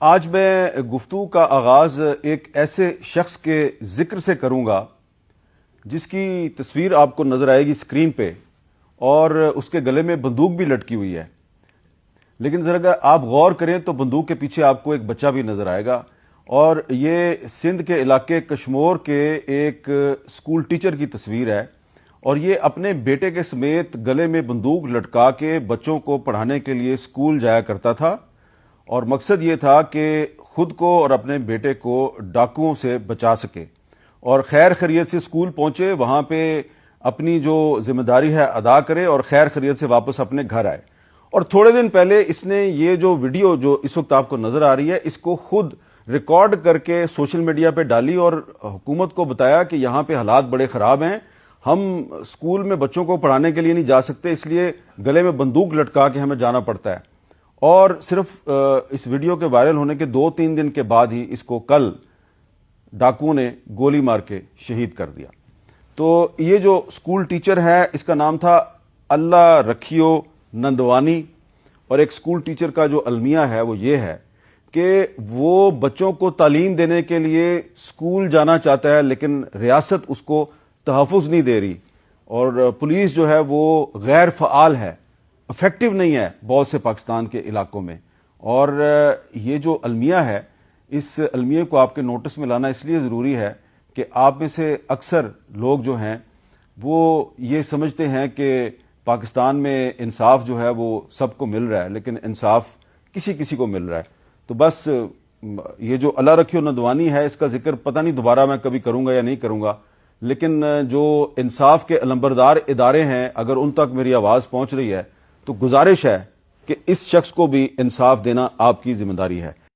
آج میں گفتگو کا آغاز ایک ایسے شخص کے ذکر سے کروں گا جس کی تصویر آپ کو نظر آئے گی اسکرین پہ، اور اس کے گلے میں بندوق بھی لٹکی ہوئی ہے. لیکن ذرا اگر آپ غور کریں تو بندوق کے پیچھے آپ کو ایک بچہ بھی نظر آئے گا، اور یہ سندھ کے علاقے کشمور کے ایک اسکول ٹیچر کی تصویر ہے، اور یہ اپنے بیٹے کے سمیت گلے میں بندوق لٹکا کے بچوں کو پڑھانے کے لیے اسکول جایا کرتا تھا، اور مقصد یہ تھا کہ خود کو اور اپنے بیٹے کو ڈاکوؤں سے بچا سکے. اور خیر خیریت سے اسکول پہنچے، وہاں پہ اپنی جو ذمہ داری ہے ادا کرے اور خیر خیریت سے واپس اپنے گھر آئے. اور تھوڑے دن پہلے اس نے یہ جو ویڈیو جو اس وقت آپ کو نظر آ رہی ہے، اس کو خود ریکارڈ کر کے سوشل میڈیا پہ ڈالی اور حکومت کو بتایا کہ یہاں پہ حالات بڑے خراب ہیں، ہم اسکول میں بچوں کو پڑھانے کے لیے نہیں جا سکتے، اس لیے گلے میں بندوق لٹکا کے ہمیں جانا پڑتا ہے. اور صرف اس ویڈیو کے وائرل ہونے کے 2-3 دن کے بعد ہی اس کو کل ڈاکوؤں نے گولی مار کے شہید کر دیا. تو یہ جو اسکول ٹیچر ہے، اس کا نام تھا اللہ رکھیو نندوانی، اور ایک اسکول ٹیچر کا جو المیہ ہے وہ یہ ہے کہ وہ بچوں کو تعلیم دینے کے لیے اسکول جانا چاہتا ہے، لیکن ریاست اس کو تحفظ نہیں دے رہی، اور پولیس جو ہے وہ غیر فعال ہے، افیکٹو نہیں ہے بہت سے پاکستان کے علاقوں میں. اور یہ جو المیہ ہے، اس المیہ کو آپ کے نوٹس میں لانا اس لیے ضروری ہے کہ آپ میں سے اکثر لوگ جو ہیں وہ یہ سمجھتے ہیں کہ پاکستان میں انصاف جو ہے وہ سب کو مل رہا ہے، لیکن انصاف کسی کسی کو مل رہا ہے. تو بس یہ جو اللہ رکھیو نندوانی ہے، اس کا ذکر پتہ نہیں دوبارہ میں کبھی کروں گا یا نہیں کروں گا، لیکن جو انصاف کے علمبردار ادارے ہیں، اگر ان تک میری آواز پہنچ رہی ہے تو گزارش ہے کہ اس شخص کو بھی انصاف دینا آپ کی ذمہ داری ہے.